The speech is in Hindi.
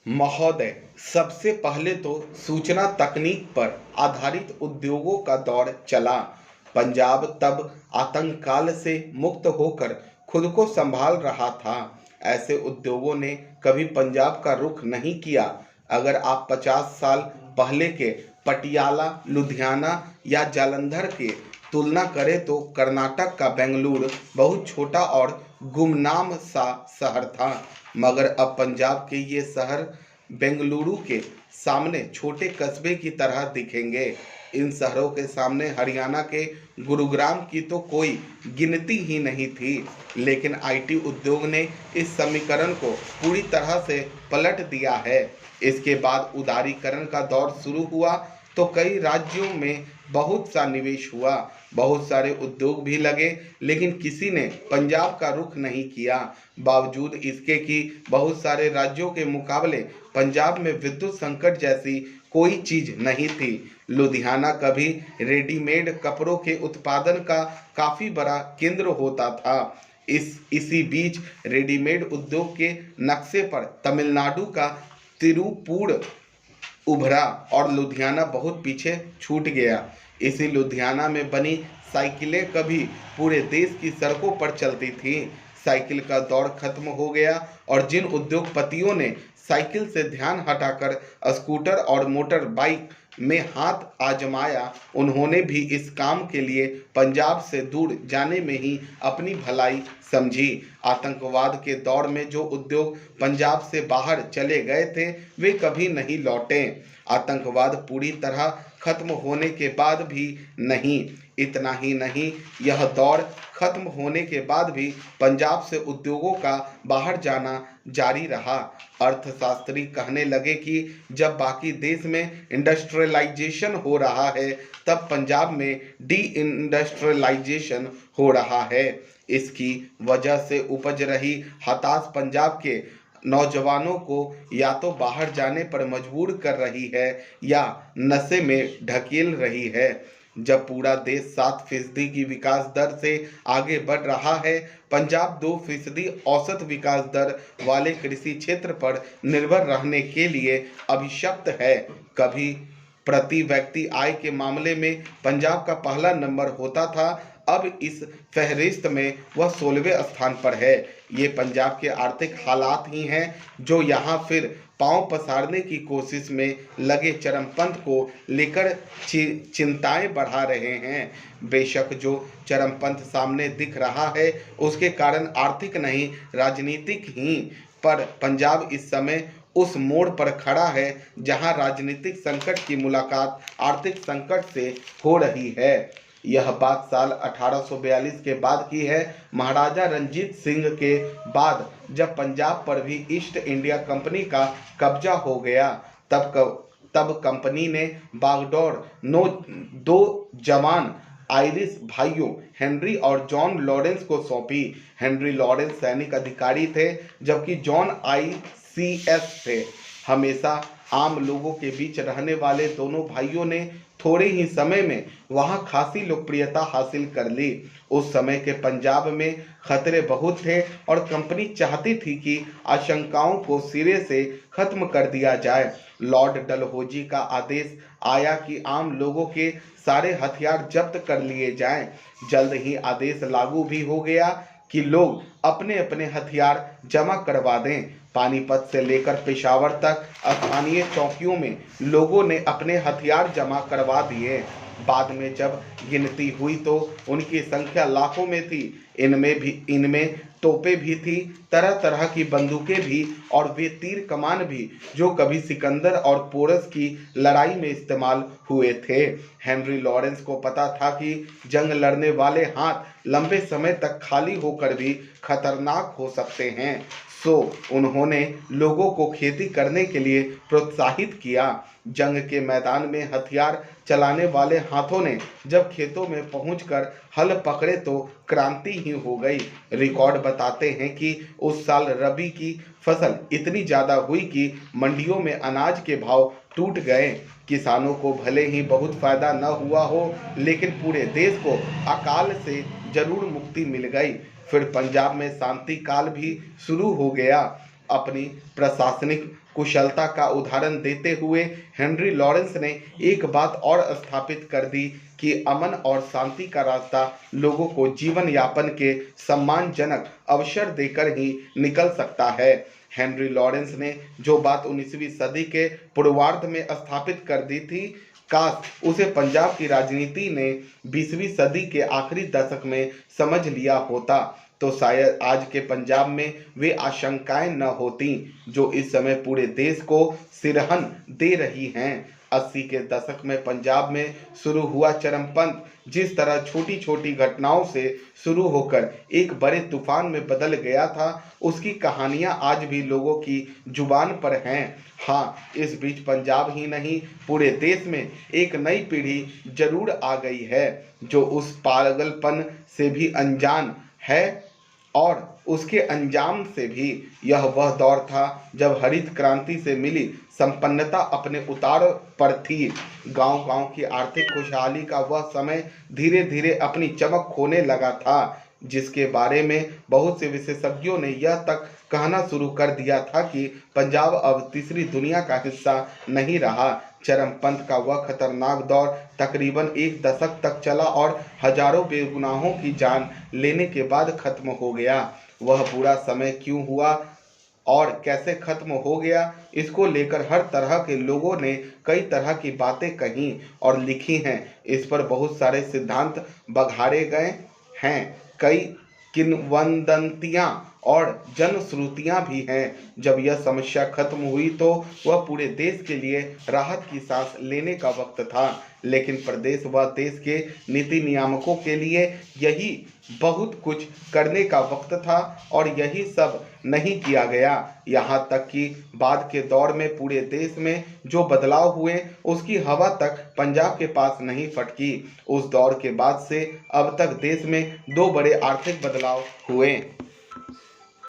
महोदय, सबसे पहले तो सूचना तकनीक पर आधारित उद्योगों का दौर चला। पंजाब तब आतंककाल से मुक्त होकर खुद को संभाल रहा था। ऐसे उद्योगों ने कभी पंजाब का रुख नहीं किया। अगर आप 50 साल पहले के पटियाला, लुधियाना या जालंधर के तुलना करें तो कर्नाटक का बेंगलुरु बहुत छोटा और गुमनाम सा शहर था। मगर अब पंजाब के ये शहर बेंगलुरु के सामने छोटे कस्बे की तरह दिखेंगे। इन शहरों के सामने हरियाणा के गुरुग्राम की तो कोई गिनती ही नहीं थी। लेकिन आईटी उद्योग ने इस समीकरण को पूरी तरह से पलट दिया है। इसके बाद उदारीकरण का दौर शुरू हुआ तो कई राज्यों में बहुत सा निवेश हुआ, बहुत सारे उद्योग भी लगे, लेकिन किसी ने पंजाब का रुख नहीं किया। बावजूद इसके कि बहुत सारे राज्यों के मुकाबले पंजाब में विद्युत संकट जैसी कोई चीज नहीं थी। लुधियाना कभी रेडीमेड कपड़ों के उत्पादन का काफी बड़ा केंद्र होता था। इसी बीच रेडीमेड उद्योग के नक्शे पर तमिलनाडु का तिरुपुर उभरा और लुधियाना बहुत पीछे छूट गया। इसी लुधियाना में बनी साइकिलें कभी पूरे देश की सड़कों पर चलती थीं। साइकिल का दौर खत्म हो गया और जिन उद्योगपतियों ने साइकिल से ध्यान हटाकर स्कूटर और मोटर बाइक में हाथ आजमाया, उन्होंने भी इस काम के लिए पंजाब से दूर जाने में ही अपनी भलाई समझी। आतंकवाद के दौर में जो उद्योग पंजाब से बाहर चले गए थे, वे कभी नहीं लौटे। आतंकवाद पूरी तरह खत्म होने के बाद भी नहीं। इतना ही नहीं, यह दौर खत्म होने के बाद भी पंजाब से उद्योगों का बाहर जाना जारी रहा। अर्थशास्त्री कहने लगे कि जब बाकी देश में इंडस्ट्रियलाइजेशन हो रहा है, तब पंजाब में डी इंडस्ट्रियलाइजेशन हो रहा है। इसकी वजह से उपज रही हताश पंजाब के नौजवानों को या तो बाहर जाने पर मजबूर कर रही है या नशे में ढकेल रही है। जब पूरा देश 7% की विकास दर से आगे बढ़ रहा है, पंजाब 2% औसत विकास दर वाले कृषि क्षेत्र पर निर्भर रहने के लिए अभिशप्त है। कभी प्रति व्यक्ति आय के मामले में पंजाब का पहला नंबर होता था, अब इस फहरिस्त में वह 16वें स्थान पर है। ये पंजाब के आर्थिक हालात ही हैं जो यहाँ फिर पांव पसारने की कोशिश में लगे चरमपंथ को लेकर चिंताएं बढ़ा रहे हैं। बेशक जो चरमपंथ सामने दिख रहा है उसके कारण आर्थिक नहीं, राजनीतिक ही, पर पंजाब इस समय उस मोड़ पर खड़ा है जहां राजनीतिक संकट की मुलाकात आर्थिक संकट से हो रही है। यह बात साल 1842 के बाद की है। महाराजा रंजीत सिंह के बाद जब पंजाब पर भी ईस्ट इंडिया कंपनी का कब्जा हो गया, तब कंपनी ने बागडोर दो जवान आयरिश भाइयों हेनरी और जॉन लॉरेंस को सौंपी। हेनरी लॉरेंस सैनिक अधिकारी थे, जबकि जॉन ICS थे। हमेशा आम लोगों के बीच रहने वाले दोनों भाइयों ने थोड़े ही समय में वहां खासी लोकप्रियता हासिल कर ली। उस समय के पंजाब में खतरे बहुत थे और कंपनी चाहती थी कि आशंकाओं को सिरे से खत्म कर दिया जाए। लॉर्ड डलहौजी का आदेश आया कि आम लोगों के सारे हथियार जब्त कर लिए जाएं। जल्द ही आदेश लागू भी हो गया कि लोग अपने अपने हथियार जमा करवा दें। पानीपत से लेकर पेशावर तक स्थानीय चौकियों में लोगों ने अपने हथियार जमा करवा दिए। बाद में जब गिनती हुई तो उनकी संख्या लाखों में थी। इनमें तोपें भी थी, तरह तरह की बंदूकें भी, और वे तीर कमान भी जो कभी सिकंदर और पोरस की लड़ाई में इस्तेमाल हुए थे। हेनरी लॉरेंस को पता था कि जंग लड़ने वाले हाथ लंबे समय तक खाली होकर भी खतरनाक हो सकते हैं, सो उन्होंने लोगों को खेती करने के लिए प्रोत्साहित किया। जंग के मैदान में हथियार चलाने वाले हाथों ने जब खेतों में पहुंचकर हल पकड़े तो क्रांति ही हो गई। रिकॉर्ड बताते हैं कि उस साल रबी की फसल इतनी ज्यादा हुई कि मंडियों में अनाज के भाव टूट गए। किसानों को भले ही बहुत फायदा न हुआ हो, लेकिन पूरे देश को अकाल से जरूर मुक्ति मिल गई। फिर पंजाब में शांति काल भी शुरू हो गया। अपनी प्रशासनिक कुशलता का उदाहरण देते हुए हेनरी लॉरेंस ने एक बात और स्थापित कर दी कि अमन और शांति का रास्ता लोगों को जीवन यापन के सम्मानजनक अवसर देकर ही निकल सकता है। हेनरी लॉरेंस ने जो बात 19वीं सदी के पूर्वार्ध में स्थापित कर दी थी, काश उसे पंजाब की राजनीति ने 20वीं सदी के आखिरी दशक में समझ लिया होता तो शायद आज के पंजाब में वे आशंकाएं न होती जो इस समय पूरे देश को सिरहन दे रही हैं। 80 के दशक में पंजाब में शुरू हुआ चरमपंथ जिस तरह छोटी छोटी घटनाओं से शुरू होकर एक बड़े तूफान में बदल गया था, उसकी कहानियां आज भी लोगों की जुबान पर हैं। हाँ, इस बीच पंजाब ही नहीं पूरे देश में एक नई पीढ़ी जरूर आ गई है जो उस पागलपन से भी अनजान है और उसके अंजाम से भी। यह वह दौर था जब हरित क्रांति से मिली संपन्नता अपने उतार पर थी। गांव-गांव की आर्थिक खुशहाली का वह समय धीरे धीरे अपनी चमक खोने लगा था, जिसके बारे में बहुत से विशेषज्ञों ने यह तक कहना शुरू कर दिया था कि पंजाब अब तीसरी दुनिया का हिस्सा नहीं रहा। चरमपंथ का वह खतरनाक दौर तकरीबन एक दशक तक चला और हजारों बेगुनाहों की जान लेने के बाद खत्म हो गया। वह बुरा समय क्यों हुआ और कैसे खत्म हो गया, इसको लेकर हर तरह के लोगों ने कई तरह की बातें कही और लिखी हैं। इस पर बहुत सारे सिद्धांत बघाड़े गए हैं। कई किंवदंतियां और जनश्रुतियां भी हैं। जब यह समस्या खत्म हुई तो वह पूरे देश के लिए राहत की सांस लेने का वक्त था, लेकिन प्रदेश व देश के नीति नियामकों के लिए यही बहुत कुछ करने का वक्त था और यही सब नहीं किया गया। यहाँ तक कि बाद के दौर में पूरे देश में जो बदलाव हुए उसकी हवा तक पंजाब के पास नहीं फटकी। उस दौर के बाद से अब तक देश में 2 बड़े आर्थिक बदलाव हुए।